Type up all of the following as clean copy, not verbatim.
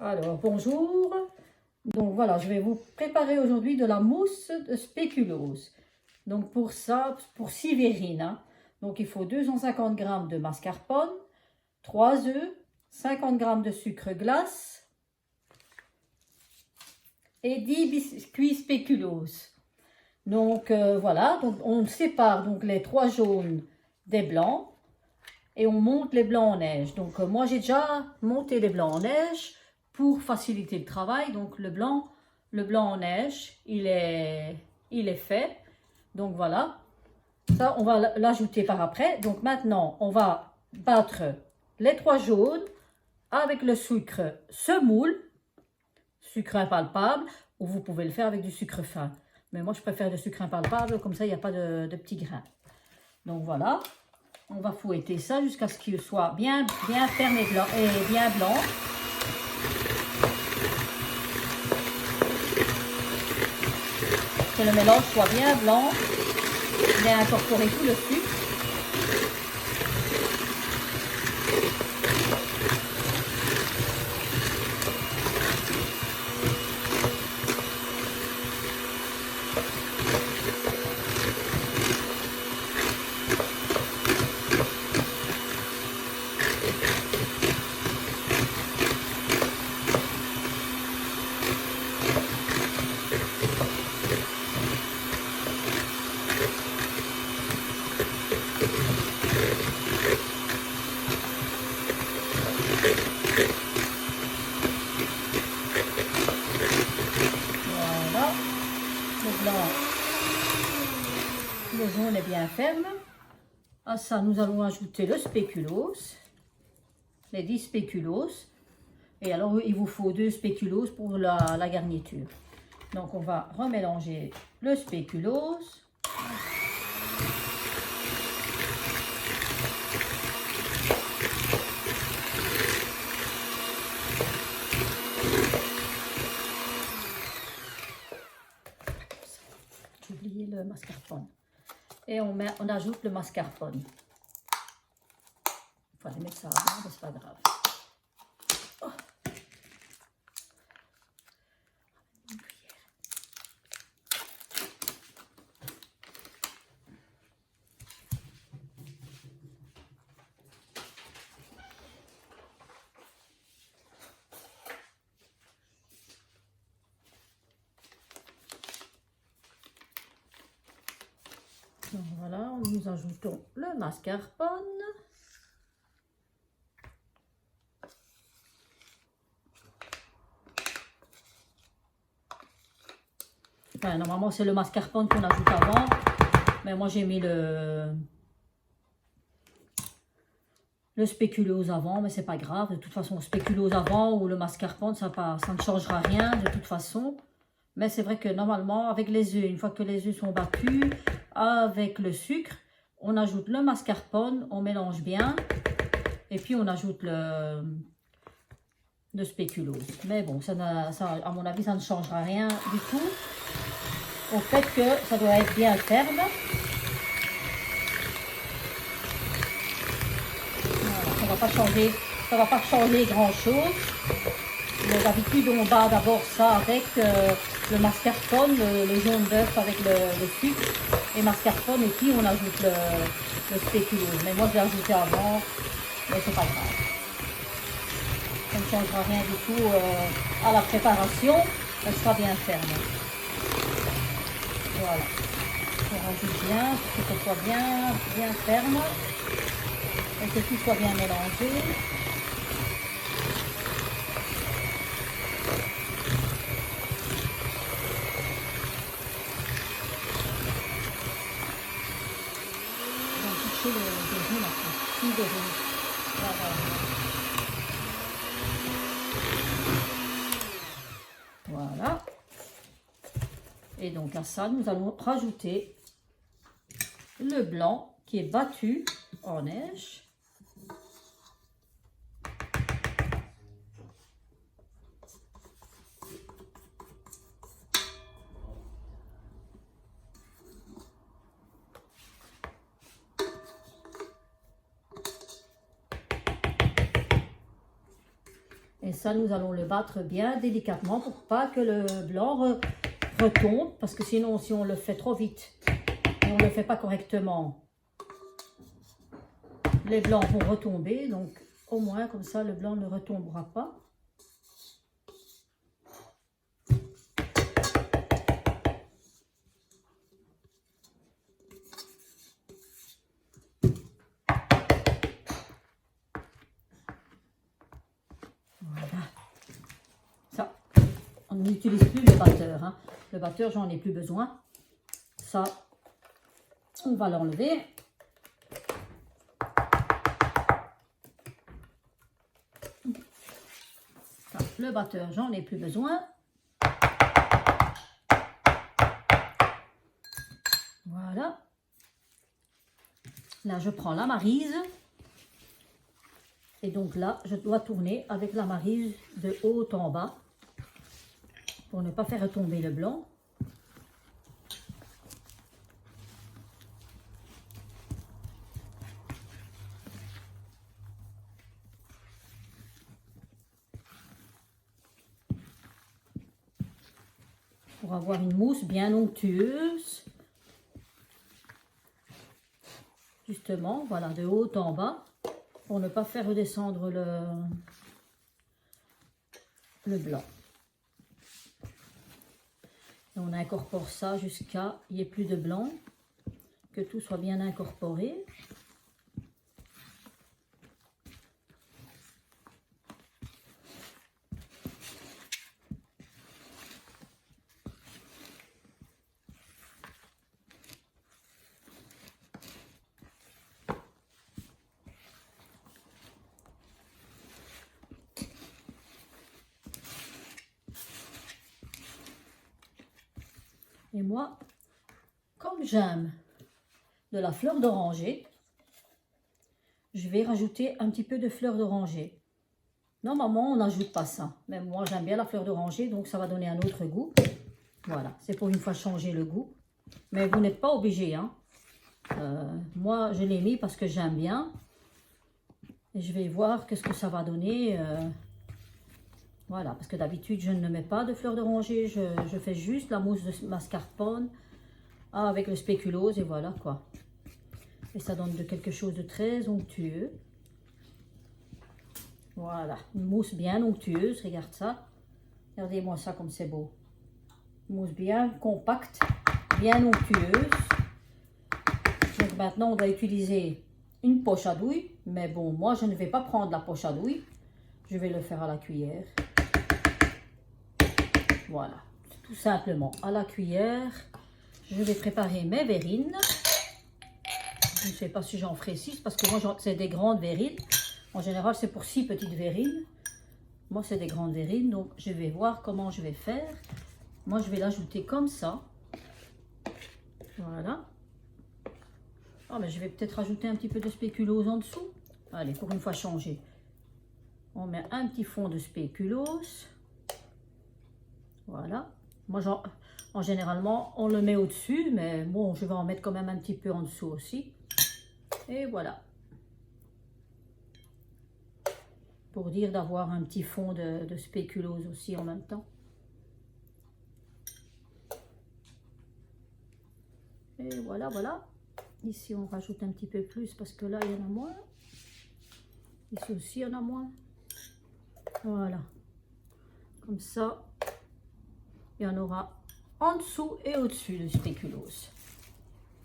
Alors, bonjour. Donc voilà, je vais vous préparer aujourd'hui de la mousse de spéculoos. Donc pour ça, pour 6 verrines, hein. Donc il faut 250 g de mascarpone, 3 œufs, 50 g de sucre glace et 10 biscuits spéculoos. Donc voilà, donc on sépare donc les 3 jaunes des blancs et on monte les blancs en neige. Donc moi j'ai déjà monté les blancs en neige pour faciliter le travail. Donc le blanc en neige, il est fait. Donc voilà, ça on va l'ajouter par après. Donc maintenant on va battre les 3 jaunes avec le sucre semoule, sucre impalpable, ou vous pouvez le faire avec du sucre fin. Mais moi je préfère le sucre impalpable, comme ça il n'y a pas de petits grains. Donc voilà. On va fouetter ça jusqu'à ce qu'il soit bien ferme et bien blanc. Que le mélange soit bien blanc, bien incorporé tout le sucre. Voilà, le blanc, le jaune est bien ferme. À ça, nous allons ajouter le spéculoos, les 10 spéculoos. Et alors, il vous faut 2 spéculoos pour la garniture. Donc, on va remélanger le spéculoos. J'ai oublié le mascarpone. Et on ajoute le mascarpone. Il faut aller mettre ça avant, mais c'est pas grave. Oh. Donc voilà, nous ajoutons le mascarpone. Enfin, normalement, c'est le mascarpone qu'on ajoute avant. Mais moi, j'ai mis le spéculoos avant, mais c'est pas grave. De toute façon, le spéculoos avant ou le mascarpone, ça ne changera rien de toute façon. Mais c'est vrai que normalement, avec les œufs, une fois que les œufs sont battus, avec le sucre, on ajoute le mascarpone, on mélange bien. Et puis, on ajoute le spéculoos. Mais bon, ça, à mon avis, ça ne changera rien du tout. Au fait que ça doit être bien ferme. Voilà, ça va pas changer grand chose. Mais d'habitude on bat d'abord ça avec le mascarpone, le jaune d'œuf avec le sucre et mascarpone, et puis on ajoute le spéculoos. Mais moi je l'ai ajouté avant, mais c'est pas grave. Ça ne changera rien du tout à la préparation, elle sera bien ferme. Voilà, on rajoute bien pour que ce soit bien ferme et que tout soit bien mélangé. Voilà. Et donc à ça, nous allons rajouter le blanc qui est battu en neige. Et ça, nous allons le battre bien délicatement pour pas que le blanc retombe. Parce que sinon, si on le fait trop vite et on ne le fait pas correctement, les blancs vont retomber. Donc, au moins, comme ça, le blanc ne retombera pas. Voilà. Ça, on n'utilise plus le batteur. Hein. Le batteur, j'en ai plus besoin. Ça, on va l'enlever. Le batteur, j'en ai plus besoin. Voilà. Là, je prends la maryse. Et donc là, je dois tourner avec la maryse de haut en bas pour ne pas faire retomber le blanc. Pour avoir une mousse bien onctueuse. Justement, voilà, de haut en bas. Pour ne pas faire redescendre le blanc. Et on incorpore ça jusqu'à il n'y ait plus de blanc. Que tout soit bien incorporé. Et moi, comme j'aime de la fleur d'oranger, je vais rajouter un petit peu de fleur d'oranger. Normalement, on n'ajoute pas ça. Mais moi, j'aime bien la fleur d'oranger, donc ça va donner un autre goût. Voilà, c'est pour une fois changer le goût. Mais vous n'êtes pas obligé. Hein. Moi, je l'ai mis parce que j'aime bien. Et je vais voir qu'est-ce que ça va donner. Voilà, parce que d'habitude, je ne mets pas de fleur d'oranger. Je fais juste la mousse de mascarpone avec le spéculose et voilà quoi. Et ça donne quelque chose de très onctueux. Voilà, une mousse bien onctueuse, regarde ça. Regardez-moi ça comme c'est beau. Une mousse bien compacte, bien onctueuse. Donc maintenant, on va utiliser une poche à douille. Mais bon, moi, je ne vais pas prendre la poche à douille. Je vais le faire à la cuillère. Voilà, tout simplement à la cuillère. Je vais préparer mes verrines. Je ne sais pas si j'en ferai 6 parce que moi, c'est des grandes verrines. En général, c'est pour 6 petites verrines. Moi, c'est des grandes verrines. Donc, je vais voir comment je vais faire. Moi, je vais l'ajouter comme ça. Voilà. Ah, mais je vais peut-être rajouter un petit peu de spéculose en dessous. Allez, pour une fois changer. On met un petit fond de spéculose. Voilà. Moi, en généralement, on le met au-dessus. Mais bon, je vais en mettre quand même un petit peu en dessous aussi. Et voilà. Pour dire d'avoir un petit fond de spéculose aussi en même temps. Et voilà, voilà. Ici, on rajoute un petit peu plus parce que là, il y en a moins. Ici aussi, il y en a moins. Voilà. Comme ça, il y en aura en dessous et au-dessus de spéculose.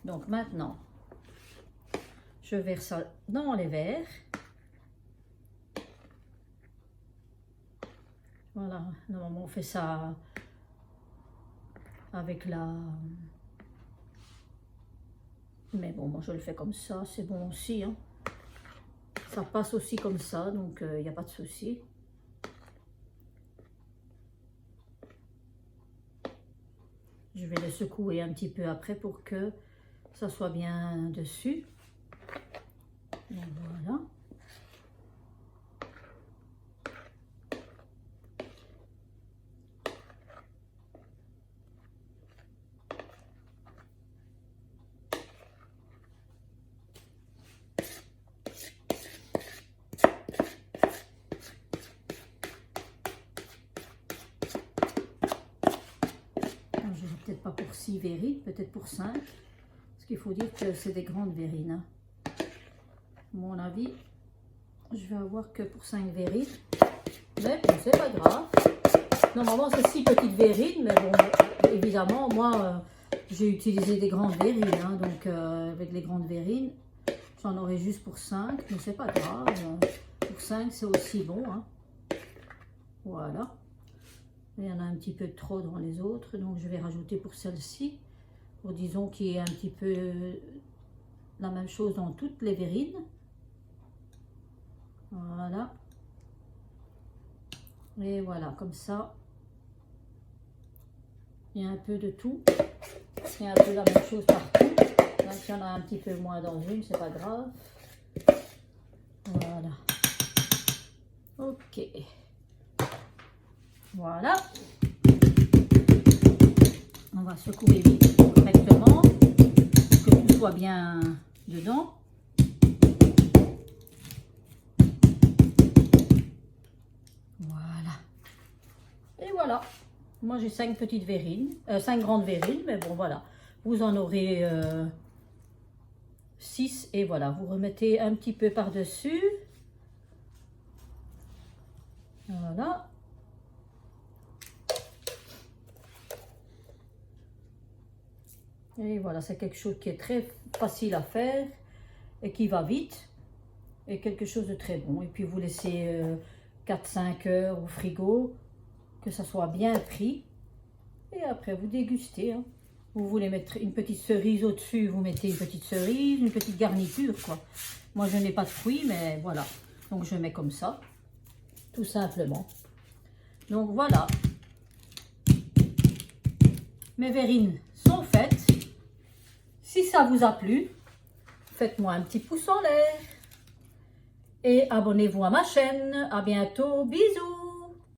Donc maintenant, je verse ça dans les verres. Voilà, normalement on fait ça avec la... Mais bon, moi je le fais comme ça, c'est bon aussi. Hein. Ça passe aussi comme ça, donc il n'y a pas de souci. Je vais le secouer un petit peu après pour que ça soit bien dessus. Et voilà. 6 verrines, peut-être pour 5. Parce qu'il faut dire que c'est des grandes verrines. Hein. À mon avis, je vais avoir que pour 5 verrines. Mais bon, c'est pas grave. Normalement, c'est 6 petites verrines. Mais bon, évidemment, moi, j'ai utilisé des grandes verrines. Hein, donc, avec les grandes verrines, j'en aurai juste pour 5. Mais c'est pas grave. Pour 5, c'est aussi bon. Hein. Voilà. Il y en a un petit peu trop dans les autres. Donc, je vais rajouter pour celle-ci. Pour, disons, qu'il y ait un petit peu la même chose dans toutes les verrines. Voilà. Et voilà, comme ça. Il y a un peu de tout. Il y a un peu la même chose partout. Même s'il y en a un petit peu moins dans une, c'est pas grave. Voilà. Ok. Voilà. On va secouer vite correctement. Que tout soit bien dedans. Voilà. Et voilà. Moi, j'ai 5 petites verrines, 5 grandes verrines, mais bon, voilà. Vous en aurez 6 et voilà. Vous remettez un petit peu par-dessus. Voilà. Et voilà, c'est quelque chose qui est très facile à faire et qui va vite. Et quelque chose de très bon. Et puis, vous laissez 4-5 heures au frigo, que ça soit bien pris. Et après, vous dégustez. Hein. Vous voulez mettre une petite cerise au-dessus, vous mettez une petite cerise, une petite garniture, quoi. Moi, je n'ai pas de fruits, mais voilà. Donc, je mets comme ça, tout simplement. Donc, voilà. Mes verrines sont faites. Si ça vous a plu, faites-moi un petit pouce en l'air. Et abonnez-vous à ma chaîne. À bientôt. Bisous.